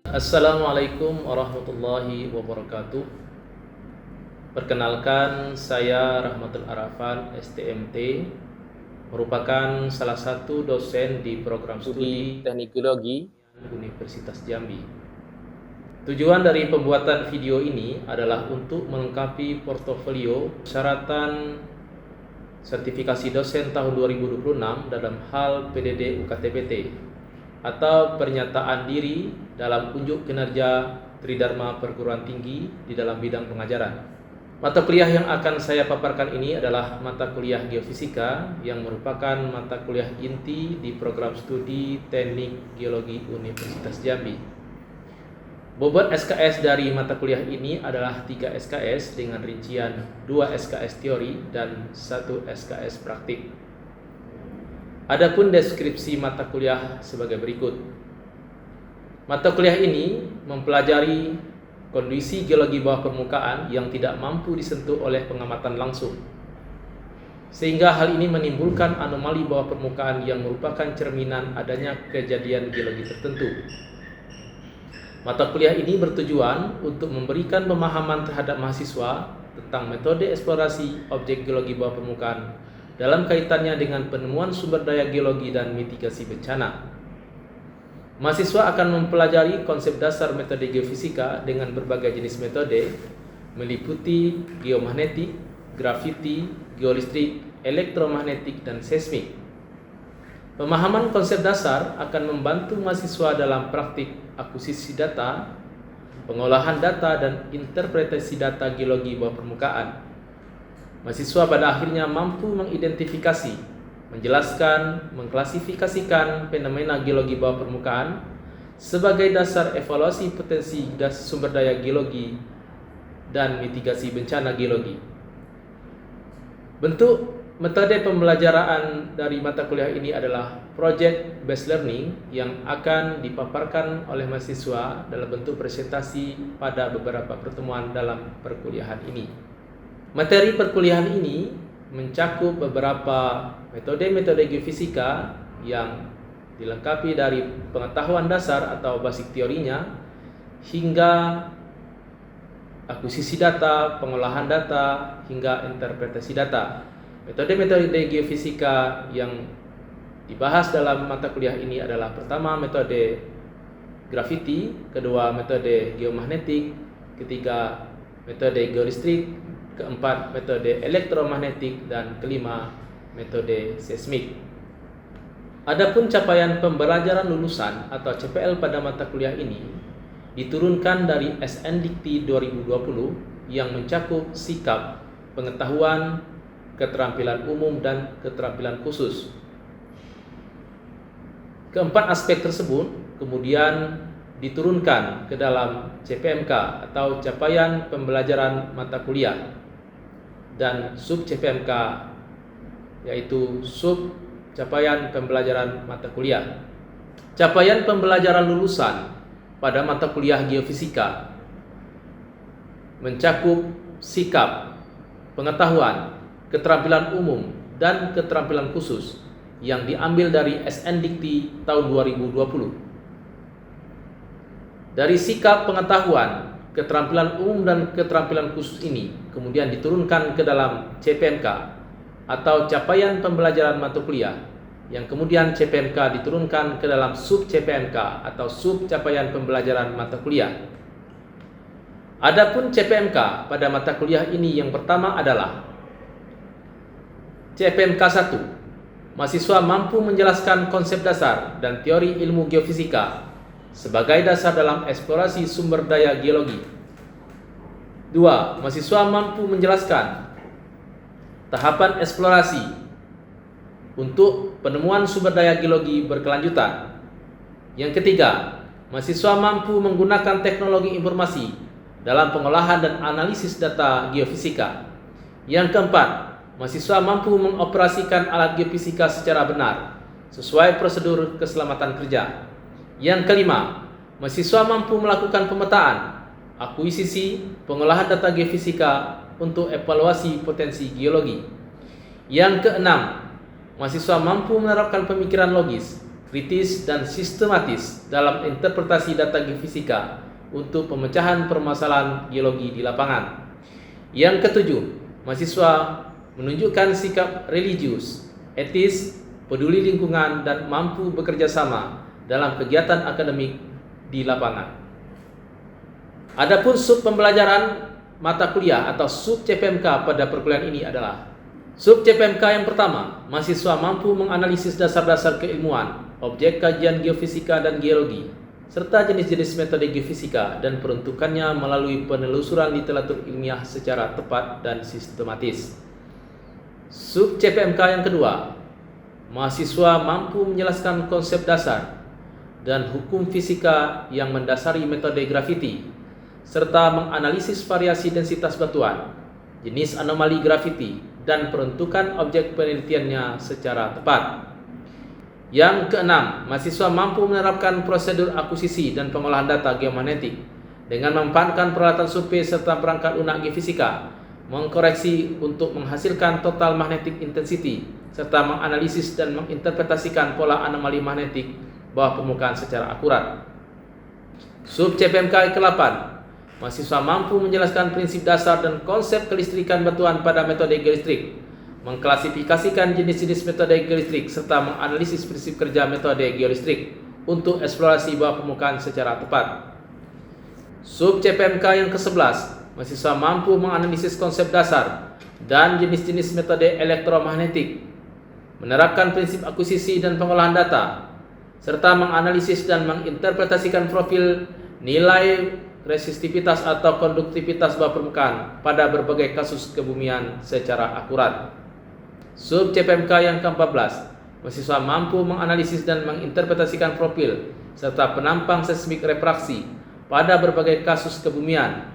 Assalamualaikum warahmatullahi wabarakatuh. Perkenalkan, saya Rahmatul Arafan, STMT, merupakan salah satu dosen di program studi Teknik Geologi Universitas Jambi. Tujuan dari pembuatan video ini adalah untuk melengkapi portofolio persyaratan sertifikasi dosen tahun 2026 dalam hal PDD UKTPT atau pernyataan diri dalam unjuk kinerja Tridharma Perguruan Tinggi di dalam bidang pengajaran. Mata kuliah yang akan saya paparkan ini adalah mata kuliah Geofisika yang merupakan mata kuliah inti di program studi Teknik Geologi Universitas Jambi. Bobot SKS dari mata kuliah ini adalah 3 SKS dengan rincian 2 SKS teori dan 1 SKS praktik. Adapun deskripsi mata kuliah sebagai berikut. Mata kuliah ini mempelajari kondisi geologi bawah permukaan yang tidak mampu disentuh oleh pengamatan langsung, sehingga hal ini menimbulkan anomali bawah permukaan yang merupakan cerminan adanya kejadian geologi tertentu. Mata kuliah ini bertujuan untuk memberikan pemahaman terhadap mahasiswa tentang metode eksplorasi objek geologi bawah permukaan dalam kaitannya dengan penemuan sumber daya geologi dan mitigasi bencana. Mahasiswa akan mempelajari konsep dasar metode geofisika dengan berbagai jenis metode, meliputi geomagnetik, grafiti, geolistrik, elektromagnetik, dan seismik. Pemahaman konsep dasar akan membantu mahasiswa dalam praktik akuisisi data, pengolahan data, dan interpretasi data geologi bawah permukaan. Mahasiswa pada akhirnya mampu mengidentifikasi, menjelaskan, mengklasifikasikan fenomena geologi bawah permukaan sebagai dasar evaluasi potensi gas sumber daya geologi dan mitigasi bencana geologi. Bentuk metode pembelajaran dari mata kuliah ini adalah project based learning yang akan dipaparkan oleh mahasiswa dalam bentuk presentasi pada beberapa pertemuan dalam perkuliahan ini. Materi perkuliahan ini mencakup beberapa metode-metode geofisika yang dilengkapi dari pengetahuan dasar atau basic teorinya hingga akuisisi data, pengolahan data, hingga interpretasi data. Metode-metode geofisika yang dibahas dalam mata kuliah ini adalah pertama metode grafiti, kedua metode geomagnetik, ketiga metode geolistrik, keempat metode elektromagnetik, dan kelima metode seismik. Adapun capaian pembelajaran lulusan atau CPL pada mata kuliah ini diturunkan dari SNDikti 2020 yang mencakup sikap, pengetahuan, keterampilan umum, dan keterampilan khusus. Keempat aspek tersebut kemudian diturunkan ke dalam CPMK atau capaian pembelajaran mata kuliah, dan sub CPMK yaitu sub capaian pembelajaran mata kuliah. Capaian pembelajaran lulusan pada mata kuliah geofisika mencakup sikap, pengetahuan, keterampilan umum, dan keterampilan khusus yang diambil dari SNDikti tahun 2020. Dari sikap, pengetahuan, keterampilan umum, dan keterampilan khusus ini kemudian diturunkan ke dalam CPMK atau capaian pembelajaran mata kuliah, yang kemudian CPMK diturunkan ke dalam sub CPMK atau sub capaian pembelajaran mata kuliah. Adapun CPMK pada mata kuliah ini yang pertama adalah CPMK 1. Mahasiswa mampu menjelaskan konsep dasar dan teori ilmu geofisika sebagai dasar dalam eksplorasi sumber daya geologi. 2. Mahasiswa mampu menjelaskan tahapan eksplorasi untuk penemuan sumber daya geologi berkelanjutan. Yang ketiga, mahasiswa mampu menggunakan teknologi informasi dalam pengolahan dan analisis data geofisika. Yang keempat, mahasiswa mampu mengoperasikan alat geofisika secara benar sesuai prosedur keselamatan kerja. Yang kelima, mahasiswa mampu melakukan pemetaan, akuisisi, pengolahan data geofisika untuk evaluasi potensi geologi. Yang keenam, mahasiswa mampu menerapkan pemikiran logis kritis, dan sistematis dalam interpretasi data geofisika untuk pemecahan permasalahan geologi di lapangan. Yang ketujuh, mahasiswa menunjukkan sikap religius, etis, peduli lingkungan, dan mampu bekerja sama dalam kegiatan akademik di lapangan. Adapun sub pembelajaran mata kuliah atau sub CPMK pada perkuliahan ini adalah sub CPMK yang pertama, mahasiswa mampu menganalisis dasar-dasar keilmuan, objek kajian geofisika dan geologi, serta jenis-jenis metode geofisika dan peruntukannya melalui penelusuran literatur ilmiah secara tepat dan sistematis. Sub CPMK yang kedua, mahasiswa mampu menjelaskan konsep dasar dan hukum fisika yang mendasari metode grafiti, serta menganalisis variasi densitas batuan, jenis anomali grafiti, dan peruntukan objek penelitiannya secara tepat. Yang keenam, mahasiswa mampu menerapkan prosedur akuisisi dan pengolahan data geomagnetik dengan memanfaatkan peralatan survei serta perangkat lunak geofisika, mengkoreksi untuk menghasilkan total magnetic intensity, serta menganalisis dan menginterpretasikan pola anomali magnetik bawah permukaan secara akurat. Sub CPMK ke-8, mahasiswa mampu menjelaskan prinsip dasar dan konsep kelistrikan batuan pada metode geolistrik, mengklasifikasikan jenis-jenis metode geolistrik, serta menganalisis prinsip kerja metode geolistrik untuk eksplorasi bawah permukaan secara tepat. Sub CPMK yang ke-11, mahasiswa mampu menganalisis konsep dasar dan jenis-jenis metode elektromagnetik, menerapkan prinsip akuisisi dan pengolahan data, serta menganalisis dan menginterpretasikan profil nilai resistivitas atau konduktivitas bawah permukaan pada berbagai kasus kebumian secara akurat. Sub CPMK yang ke-14, mahasiswa mampu menganalisis dan menginterpretasikan profil serta penampang seismik refraksi pada berbagai kasus kebumian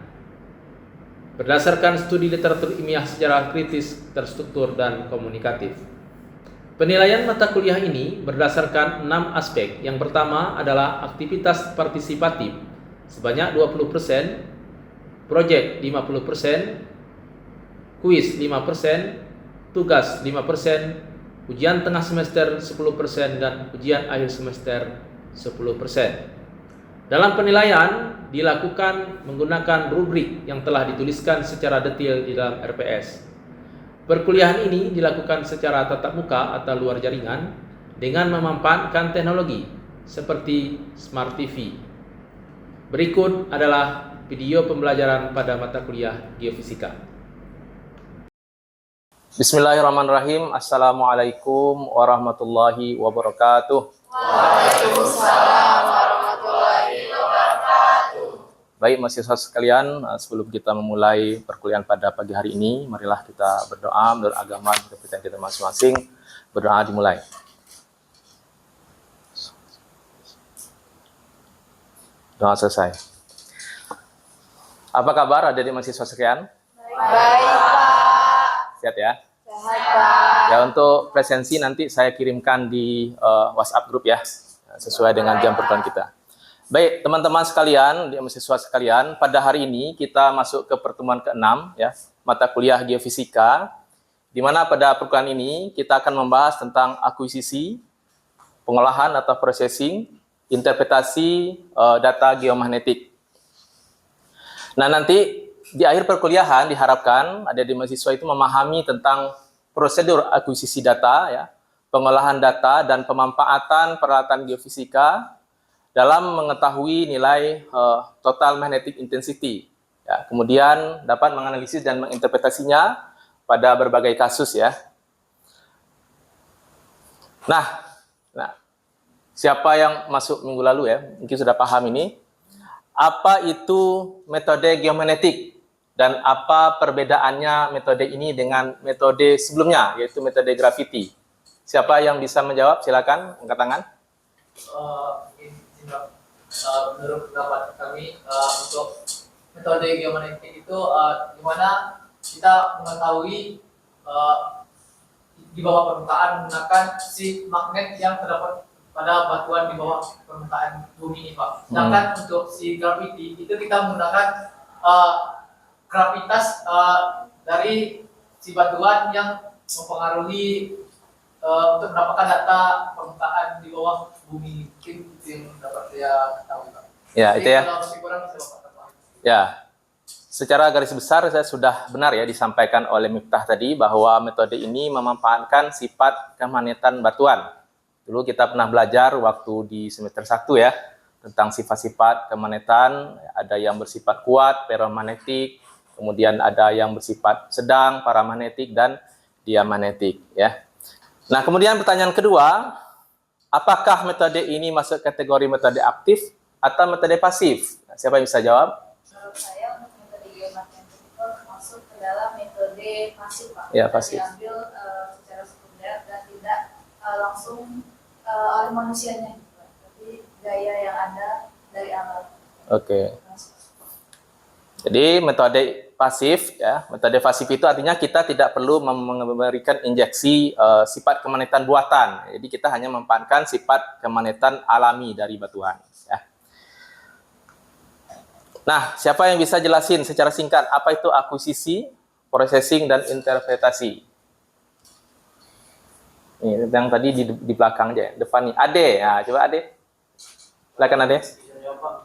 berdasarkan studi literatur ilmiah secara kritis, terstruktur, dan komunikatif. Penilaian mata kuliah ini berdasarkan 6 aspek. Yang pertama adalah aktivitas partisipatif sebanyak 20%, proyek 50%, kuis 5%, tugas 5%, ujian tengah semester 10%, dan ujian akhir semester 10%. Dalam penilaian dilakukan menggunakan rubrik yang telah dituliskan secara detail di dalam RPS. Perkuliahan ini dilakukan secara tatap muka atau luar jaringan dengan memanfaatkan teknologi seperti Smart TV. Berikut adalah video pembelajaran pada mata kuliah geofisika. Bismillahirrahmanirrahim. Assalamualaikum warahmatullahi wabarakatuh. Waalaikumsalam warahmatullahi wabarakatuh. Baik mahasiswa sekalian, sebelum kita memulai perkuliahan pada pagi hari ini, marilah kita berdoa menurut agama dan kepercayaan kita masing-masing. Berdoa dimulai. Doa selesai. Apa kabar adik-adik mahasiswa sekalian? Baik, Pak. Sehat ya? Sehat, Pak. Ya, untuk presensi nanti saya kirimkan di WhatsApp grup ya, sesuai dengan jam pertemuan kita. Baik, teman-teman sekalian, mahasiswa sekalian, pada hari ini kita masuk ke pertemuan ke-6 ya, mata kuliah geofisika, di mana pada perkuliahan ini kita akan membahas tentang akuisisi, pengolahan atau processing, interpretasi data geomagnetik. Nah, nanti di akhir perkuliahan diharapkan adik-adik mahasiswa itu memahami tentang prosedur akuisisi data, ya, pengolahan data, dan pemanfaatan peralatan geofisika dalam mengetahui nilai total magnetic intensity. Ya, kemudian dapat menganalisis dan menginterpretasinya pada berbagai kasus ya. Nah, siapa yang masuk minggu lalu ya, mungkin sudah paham ini. Apa itu metode geomagnetik dan apa perbedaannya metode ini dengan metode sebelumnya, yaitu metode grafiti? Siapa yang bisa menjawab? Silakan angkat tangan. Menurut pendapat kami, untuk metode geomagnetik itu di mana kita mengetahui di bawah permukaan menggunakan si magnet yang terdapat pada batuan di bawah permukaan bumi ini, Pak. Sedangkan untuk si grafiti itu kita menggunakan gravitas dari si batuan yang mempengaruhi untuk mendapatkan data permukaan di bawah bumi, mungkin itu yang dapat saya ketahui, Pak. Ya, Jadi itu ya. kalau masih kurang bisa Bapak tambahin. Ya, secara garis besar saya sudah benar ya disampaikan oleh Miftah tadi bahwa metode ini memanfaatkan sifat kemagnetan batuan. Dulu kita pernah belajar waktu di semester 1 ya, tentang sifat-sifat kemagnetan, ada yang bersifat kuat, ferromagnetik, kemudian ada yang bersifat sedang, paramagnetik, dan diamagnetik ya. Nah, kemudian pertanyaan kedua, apakah metode ini masuk kategori metode aktif atau metode pasif? Nah, siapa yang bisa jawab? Menurut saya untuk metode geomagnetik itu masuk ke dalam metode pasif, Pak. Ya, pasif. Diambil secara sekunder dan tidak langsung oleh manusianya, gitu, Pak. Tapi gaya yang ada dari alat. Oke. Jadi metode pasif ya, metode pasif itu artinya kita tidak perlu memberikan injeksi sifat kemagnetan buatan. Jadi kita hanya memanfaatkan sifat kemagnetan alami dari batuan ya. Nah, siapa yang bisa jelasin secara singkat apa itu akuisisi, processing, dan interpretasi? Ini yang tadi di belakang aja, depan nih. Ade, ya, coba Ade. Silakan Ade.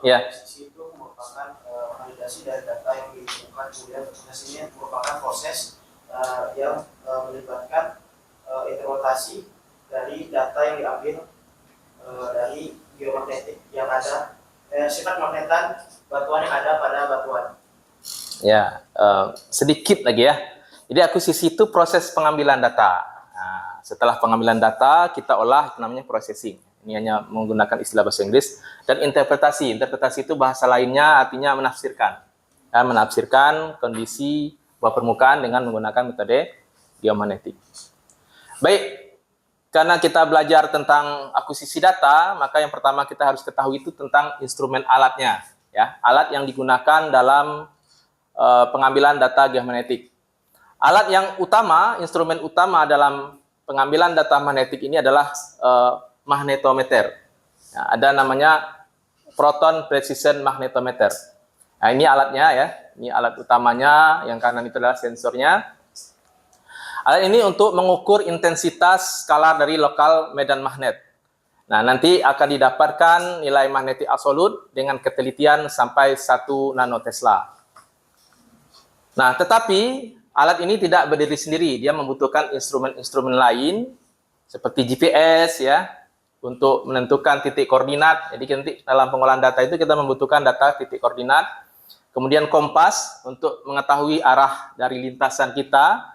Ya. Akuisisi itu merupakan validasi dari data yang ditemukan, kemudian proses ini merupakan proses yang melibatkan interpretasi dari data yang diambil dari geomagnetik yang ada sifat magnetan batuan yang ada pada batuan. Ya, sedikit lagi ya. Jadi akuisisi itu proses pengambilan data. Nah, setelah pengambilan data kita olah, itu namanya processing. Ini hanya menggunakan istilah bahasa Inggris. Dan interpretasi. Interpretasi itu bahasa lainnya artinya menafsirkan. Ya, menafsirkan kondisi bawah permukaan dengan menggunakan metode geomagnetik. Baik, karena kita belajar tentang akuisisi data, maka yang pertama kita harus ketahui itu tentang instrumen alatnya. Ya, alat yang digunakan dalam pengambilan data geomagnetik. Alat yang utama, instrumen utama dalam pengambilan data magnetik ini adalah magnetometer. Nah, ada namanya proton precision magnetometer. Nah, ini alatnya ya. Ini alat utamanya, yang kanan itu adalah sensornya. Alat ini untuk mengukur intensitas skalar dari lokal medan magnet. Nah, nanti akan didapatkan nilai magnetik absolut dengan ketelitian sampai 1 nanotesla. Nah, tetapi alat ini tidak berdiri sendiri. Dia membutuhkan instrumen-instrumen lain seperti GPS ya, untuk menentukan titik koordinat. Jadi nanti dalam pengolahan data itu kita membutuhkan data titik koordinat. Kemudian kompas untuk mengetahui arah dari lintasan kita.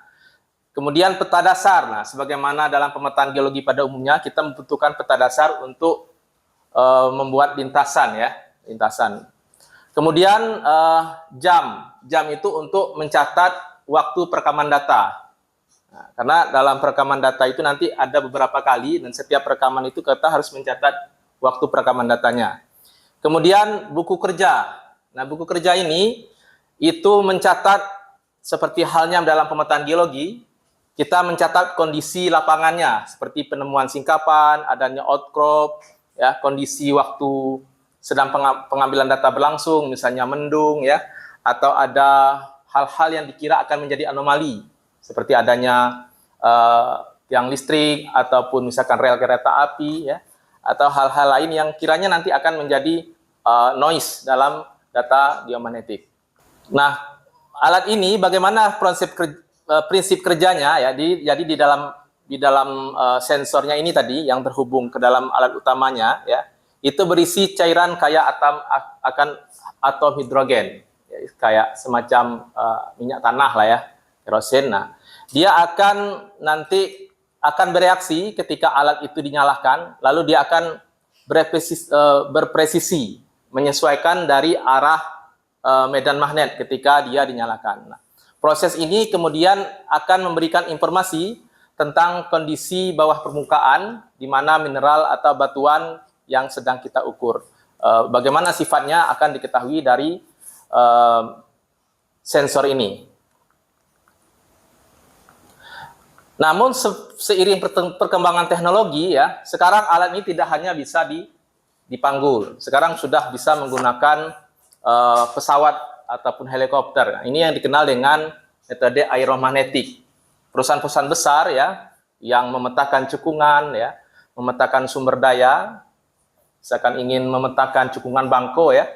Kemudian peta dasar. Nah, sebagaimana dalam pemetaan geologi pada umumnya, kita membutuhkan peta dasar untuk membuat lintasan ya, lintasan. Kemudian jam. Jam itu untuk mencatat waktu perekaman data. Nah, karena dalam perekaman data itu nanti ada beberapa kali dan setiap rekaman itu kita harus mencatat waktu perekaman datanya. Kemudian buku kerja. Nah, buku kerja ini itu mencatat seperti halnya dalam pemetaan geologi, kita mencatat kondisi lapangannya seperti penemuan singkapan, adanya outcrop, ya, kondisi waktu sedang pengambilan data berlangsung, misalnya mendung ya, atau ada hal-hal yang dikira akan menjadi anomali, seperti adanya tiang listrik ataupun misalkan rel kereta api ya, atau hal-hal lain yang kiranya nanti akan menjadi noise dalam data geomagnetik. Nah, alat ini bagaimana prinsip kerjanya ya? Jadi di dalam sensornya ini tadi yang terhubung ke dalam alat utamanya ya, itu berisi cairan kaya atom hidrogen, ya, kayak semacam minyak tanah lah ya, kerosin. Nah, dia akan nanti bereaksi ketika alat itu dinyalakan, lalu dia akan berpresisi menyesuaikan dari arah medan magnet ketika dia dinyalakan. Nah, proses ini kemudian akan memberikan informasi tentang kondisi bawah permukaan di mana mineral atau batuan yang sedang kita ukur. Bagaimana sifatnya akan diketahui dari sensor ini. Namun seiring perkembangan teknologi ya, sekarang alat ini tidak hanya bisa dipanggul. Sekarang sudah bisa menggunakan pesawat ataupun helikopter. Nah, ini yang dikenal dengan metode aeromagnetik. Perusahaan-perusahaan besar ya yang memetakan cekungan ya, memetakan sumber daya misalkan ingin memetakan cekungan bangko ya,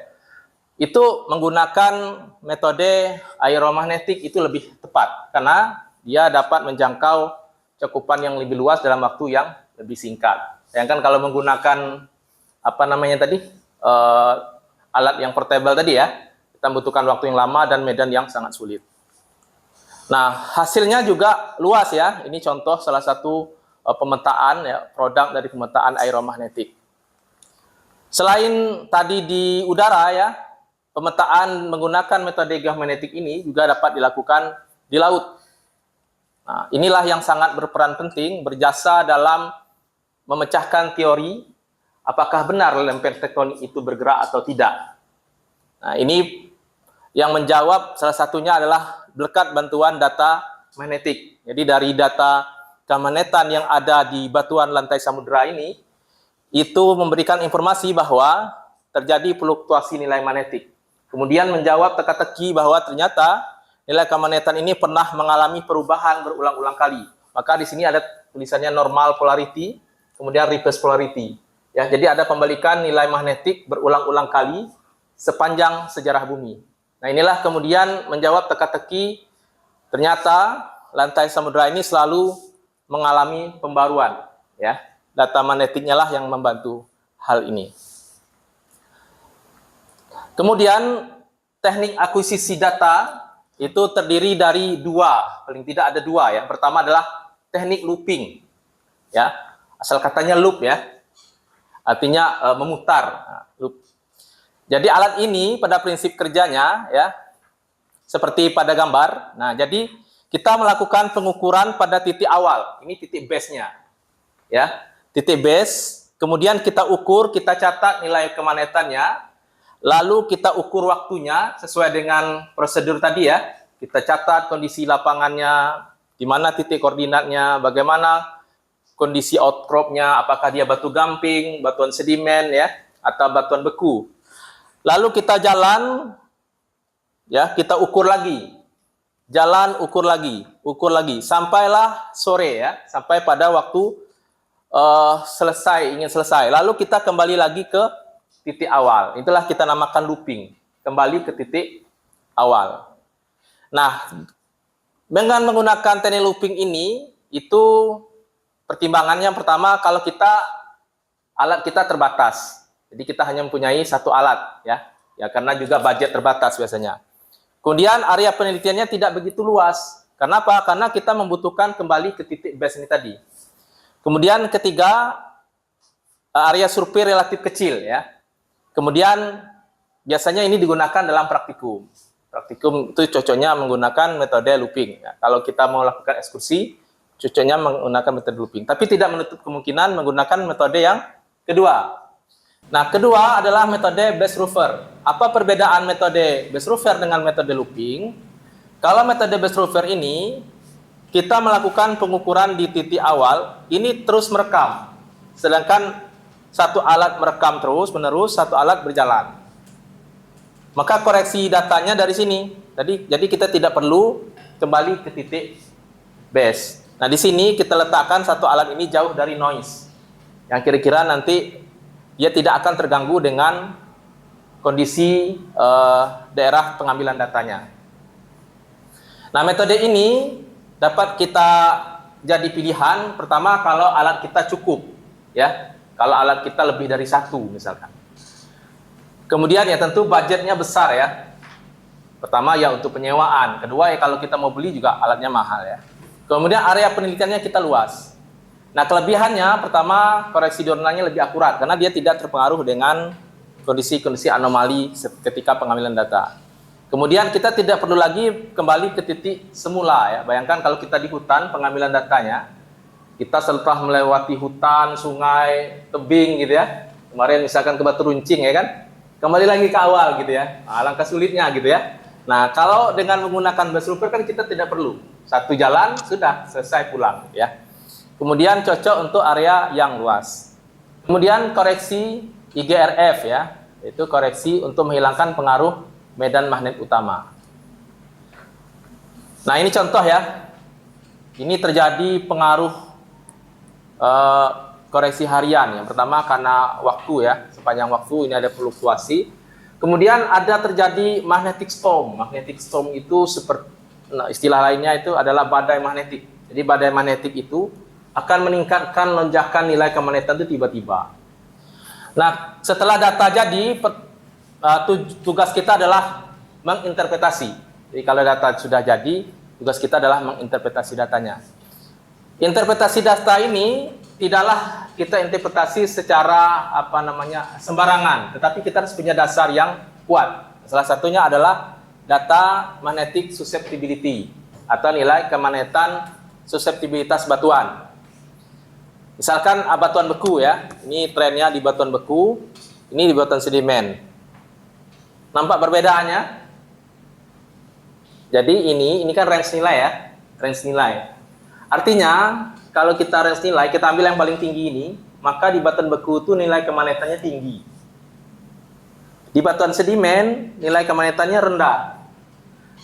itu menggunakan metode aeromagnetik itu lebih tepat karena dia dapat menjangkau cakupan yang lebih luas dalam waktu yang lebih singkat. Sedangkan kalau menggunakan apa namanya tadi alat yang portable tadi ya, kita membutuhkan waktu yang lama dan medan yang sangat sulit. Nah, hasilnya juga luas ya. Ini contoh salah satu pemetaan ya, produk dari pemetaan aeromagnetik. Selain tadi di udara ya, pemetaan menggunakan metode geomagnetik ini juga dapat dilakukan di laut. Nah, inilah yang sangat berperan penting, berjasa dalam memecahkan teori apakah benar lempeng tektonik itu bergerak atau tidak. Nah, ini yang menjawab salah satunya adalah berkat bantuan data magnetik. Jadi dari data kemagnetan yang ada di batuan lantai samudera ini, itu memberikan informasi bahwa terjadi fluktuasi nilai magnetik. Kemudian menjawab teka-teki bahwa ternyata nilai kemagnetan ini pernah mengalami perubahan berulang-ulang kali. Maka di sini ada tulisannya normal polarity, kemudian reverse polarity. Ya, jadi ada pembalikan nilai magnetik berulang-ulang kali sepanjang sejarah bumi. Nah, inilah kemudian menjawab teka-teki, ternyata lantai samudera ini selalu mengalami pembaruan. Ya, data magnetiknya lah yang membantu hal ini. Kemudian teknik akuisisi data itu terdiri dari dua, paling tidak ada dua ya. Pertama adalah teknik looping, ya, asal katanya loop ya, artinya memutar. Nah, loop. Jadi alat ini pada prinsip kerjanya ya seperti pada gambar. Nah, jadi kita melakukan pengukuran pada titik awal. Ini titik base-nya, ya, titik base. Kemudian kita ukur, kita catat nilai kemagnetannya. Lalu kita ukur waktunya sesuai dengan prosedur tadi ya. Kita catat kondisi lapangannya, di mana titik koordinatnya, bagaimana kondisi outcropnya, apakah dia batu gamping, batuan sedimen ya, atau batuan beku. Lalu kita jalan, ya, kita ukur lagi. Jalan, ukur lagi, sampailah sore ya, sampai pada waktu ingin selesai. Lalu kita kembali lagi ke titik awal. Itulah kita namakan looping. Kembali ke titik awal. Nah, dengan menggunakan teknik looping ini, itu pertimbangannya pertama kalau alat kita terbatas. Jadi kita hanya mempunyai satu alat ya. Ya karena juga budget terbatas biasanya. Kemudian area penelitiannya tidak begitu luas. Kenapa? Karena kita membutuhkan kembali ke titik base ini tadi. Kemudian ketiga, area survei relatif kecil ya. Kemudian biasanya ini digunakan dalam praktikum. Praktikum itu cocoknya menggunakan metode looping. Ya, kalau kita mau lakukan ekskursi, cocoknya menggunakan metode looping. Tapi tidak menutup kemungkinan menggunakan metode yang kedua. Nah, kedua adalah metode base rover. Apa perbedaan metode base rover dengan metode looping? Kalau metode base rover ini, kita melakukan pengukuran di titik awal, ini terus merekam. Sedangkan satu alat merekam terus-menerus, satu alat berjalan. Maka koreksi datanya dari sini. Jadi kita tidak perlu kembali ke titik base. Nah, di sini kita letakkan satu alat ini jauh dari noise. Yang kira-kira nanti dia tidak akan terganggu dengan kondisi daerah pengambilan datanya. Nah, metode ini dapat kita jadi pilihan pertama kalau alat kita cukup, ya. Kalau alat kita lebih dari satu misalkan. Kemudian ya tentu budgetnya besar ya. Pertama ya untuk penyewaan. Kedua ya kalau kita mau beli juga alatnya mahal ya. Kemudian area penelitiannya kita luas. Nah kelebihannya pertama koreksi diurnalnya lebih akurat. Karena dia tidak terpengaruh dengan kondisi-kondisi anomali ketika pengambilan data. Kemudian kita tidak perlu lagi kembali ke titik semula ya. Bayangkan kalau kita di hutan pengambilan datanya. Kita setelah melewati hutan, sungai, tebing gitu ya. Kemarin misalkan ke Batu Runcing ya kan. Kembali lagi ke awal gitu ya. Nah, langkah sulitnya gitu ya. Nah, kalau dengan menggunakan base rover kan kita tidak perlu. Satu jalan sudah selesai pulang ya. Kemudian cocok untuk area yang luas. Kemudian koreksi IGRF ya. Itu koreksi untuk menghilangkan pengaruh medan magnet utama. Nah, ini contoh ya. Ini terjadi pengaruh koreksi harian. Yang pertama karena waktu ya, sepanjang waktu ini ada fluktuasi. Kemudian ada terjadi magnetic storm. Magnetic storm itu seperti, nah, istilah lainnya itu adalah badai magnetik. Jadi badai magnetik itu akan meningkatkan lonjakan nilai kemagnetan itu tiba-tiba. Nah, setelah data jadi, tugas kita adalah menginterpretasi. Jadi kalau data sudah jadi, tugas kita adalah menginterpretasi datanya. Interpretasi data ini tidaklah kita interpretasi secara sembarangan, tetapi kita harus punya dasar yang kuat. Salah satunya adalah data magnetic susceptibility atau nilai kemagnetan susceptibilitas batuan. Misalkan batuan beku ya, ini trennya di batuan beku, ini di batuan sedimen. Nampak perbedaannya? Jadi ini kan range nilai ya, range nilai. Artinya kalau kita range nilai, kita ambil yang paling tinggi ini, maka di batuan beku itu nilai kemagnetannya tinggi. Di batuan sedimen nilai kemagnetannya rendah.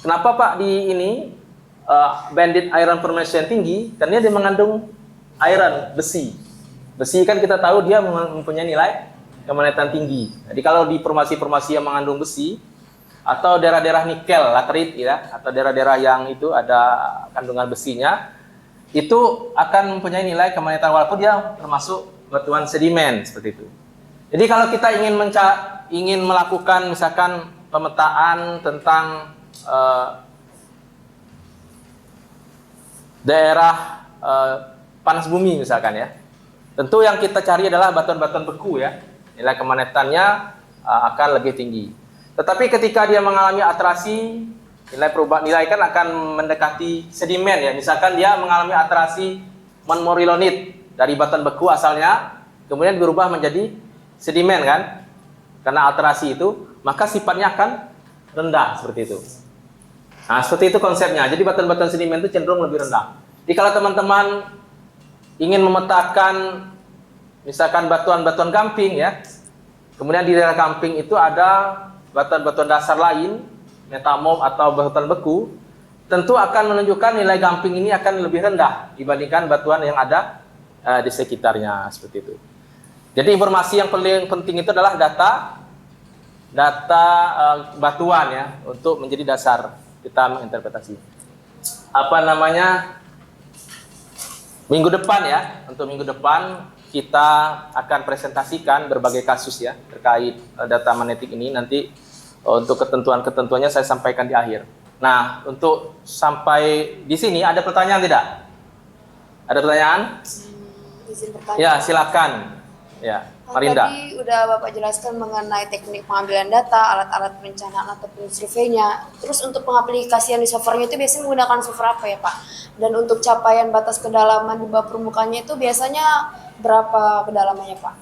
Kenapa Pak di ini banded iron formation tinggi? Karena dia mengandung iron, besi. Besi kan kita tahu dia mempunyai nilai kemagnetan tinggi. Jadi kalau di formasi-formasi yang mengandung besi atau daerah-daerah nikel, laterit ya, atau daerah-daerah yang itu ada kandungan besinya, itu akan mempunyai nilai kemagnetan walaupun dia termasuk batuan sedimen seperti itu. Jadi kalau kita ingin melakukan misalkan pemetaan tentang daerah panas bumi misalkan ya, tentu yang kita cari adalah batuan-batuan beku ya, nilai kemagnetannya akan lebih tinggi. Tetapi ketika dia mengalami atrasi, nilai kan akan mendekati sedimen ya. Misalkan dia mengalami atrasi monorilonit dari batuan beku asalnya, kemudian berubah menjadi sedimen kan, karena atrasi itu, maka sifatnya akan rendah seperti itu. Nah, seperti itu konsepnya. Jadi batuan-batuan sedimen itu cenderung lebih rendah. Jadi kalau teman-teman ingin memetakan misalkan batuan-batuan gamping ya, kemudian di daerah gamping itu ada batuan-batuan dasar lain, metamorf atau batuan beku, tentu akan menunjukkan nilai gamping ini akan lebih rendah dibandingkan batuan yang ada di sekitarnya seperti itu. Jadi informasi yang paling penting itu adalah data batuan ya, untuk menjadi dasar kita menginterpretasi. Minggu depan ya, untuk minggu depan kita akan presentasikan berbagai kasus ya terkait data magnetik ini. Nanti untuk ketentuan-ketentuannya saya sampaikan di akhir. Nah, untuk sampai di sini ada pertanyaan tidak? Ada pertanyaan? Izin bertanya. Ya, silakan. Ya, Marinda. Tadi udah Bapak jelaskan mengenai teknik pengambilan data, alat-alat perencanaan ataupun surveinya. Terus untuk pengaplikasian di softwarenya itu biasanya menggunakan software apa ya Pak? Dan untuk capaian batas kedalaman di bawah permukaannya itu biasanya berapa kedalamannya Pak?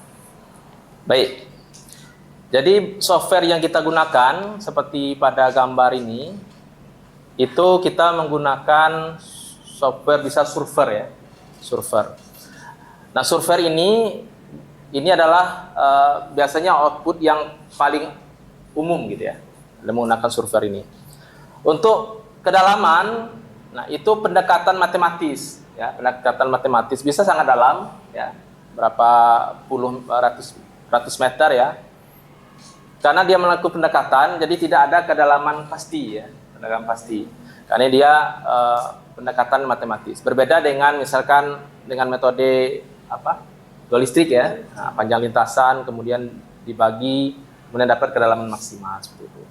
Baik. Jadi software yang kita gunakan seperti pada gambar ini, itu kita menggunakan software bisa surfer ya, surfer. Nah, surfer ini adalah biasanya output yang paling umum gitu ya, menggunakan surfer ini. Untuk kedalaman, nah itu pendekatan matematis ya, pendekatan matematis bisa sangat dalam ya, berapa puluh ratus meter ya. Karena dia melakukan pendekatan, jadi tidak ada kedalaman pasti ya, kedalaman pasti. Karena dia pendekatan matematis. Berbeda dengan misalkan dengan metode dualistik ya, nah, panjang lintasan kemudian dibagi kemudian dapat kedalaman maksimal seperti itu.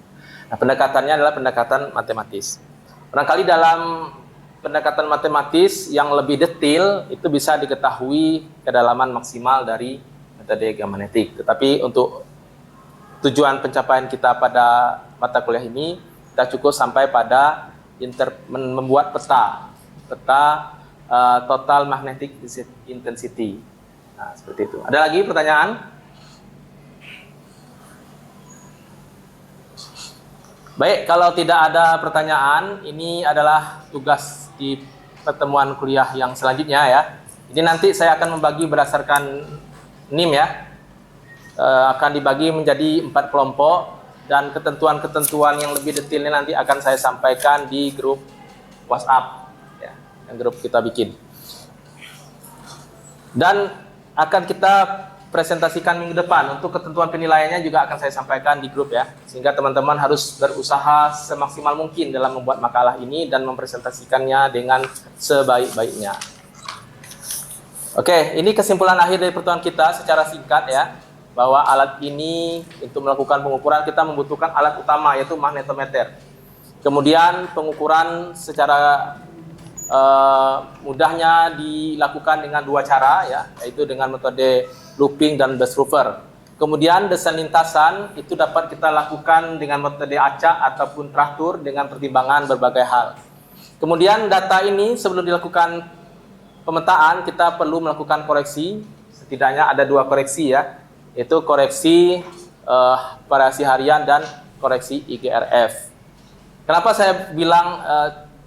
Nah, pendekatannya adalah pendekatan matematis. Barangkali dalam pendekatan matematis yang lebih detail itu bisa diketahui kedalaman maksimal dari metode geomagnetik. Tetapi untuk tujuan pencapaian kita pada mata kuliah ini, kita cukup sampai pada membuat peta total magnetic intensity. Nah, seperti itu. Ada lagi pertanyaan? Baik, kalau tidak ada pertanyaan, ini adalah tugas di pertemuan kuliah yang selanjutnya ya. Jadi nanti saya akan membagi berdasarkan NIM ya. Akan dibagi menjadi 4 kelompok dan ketentuan-ketentuan yang lebih detailnya nanti akan saya sampaikan di grup WhatsApp ya, yang grup kita bikin. Dan akan kita presentasikan minggu depan. Untuk ketentuan penilaiannya juga akan saya sampaikan di grup ya, sehingga teman-teman harus berusaha semaksimal mungkin dalam membuat makalah ini dan mempresentasikannya dengan sebaik-baiknya. Oke, ini kesimpulan akhir dari pertemuan kita secara singkat ya, bahwa alat ini untuk melakukan pengukuran kita membutuhkan alat utama yaitu magnetometer. Kemudian pengukuran secara mudahnya dilakukan dengan dua cara ya, yaitu dengan metode looping dan Best-Roofer. Kemudian desain lintasan itu dapat kita lakukan dengan metode acak ataupun traktur dengan pertimbangan berbagai hal. Kemudian data ini sebelum dilakukan pemetaan kita perlu melakukan koreksi, setidaknya ada dua koreksi ya, yaitu koreksi variasi harian dan koreksi IGRF. Kenapa saya bilang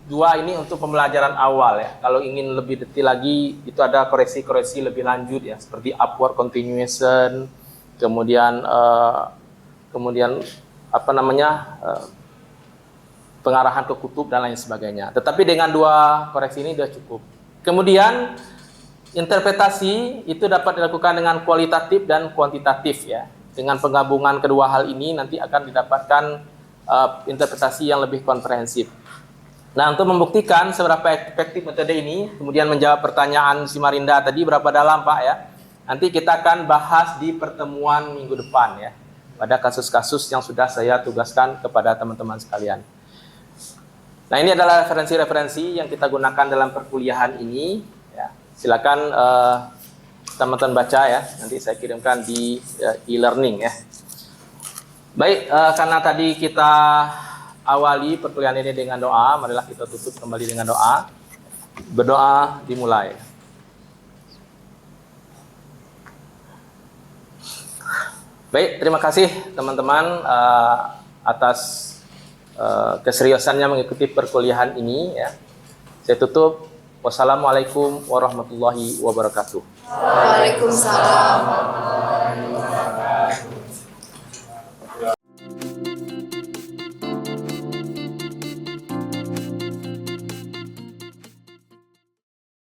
dua ini untuk pembelajaran awal ya. Kalau ingin lebih detail lagi, itu ada koreksi-koreksi lebih lanjut ya, seperti upward continuation, kemudian pengarahan ke kutub dan lain sebagainya. Tetapi dengan dua koreksi ini sudah cukup. Kemudian interpretasi itu dapat dilakukan dengan kualitatif dan kuantitatif ya. Dengan penggabungan kedua hal ini nanti akan didapatkan interpretasi yang lebih komprehensif. Nah, untuk membuktikan seberapa efektif metode ini, kemudian menjawab pertanyaan si Marinda tadi berapa dalam Pak ya, nanti kita akan bahas di pertemuan minggu depan ya, pada kasus-kasus yang sudah saya tugaskan kepada teman-teman sekalian. Nah, ini adalah referensi-referensi yang kita gunakan dalam perkuliahan ini ya. Silakan teman-teman baca ya, nanti saya kirimkan di e-learning ya. Baik, karena tadi kita awali perkuliahan ini dengan doa, marilah kita tutup kembali dengan doa. Berdoa dimulai. Baik, terima kasih teman-teman atas keseriusannya mengikuti perkuliahan ini ya. Saya tutup. Wassalamualaikum warahmatullahi wabarakatuh. Waalaikumsalam.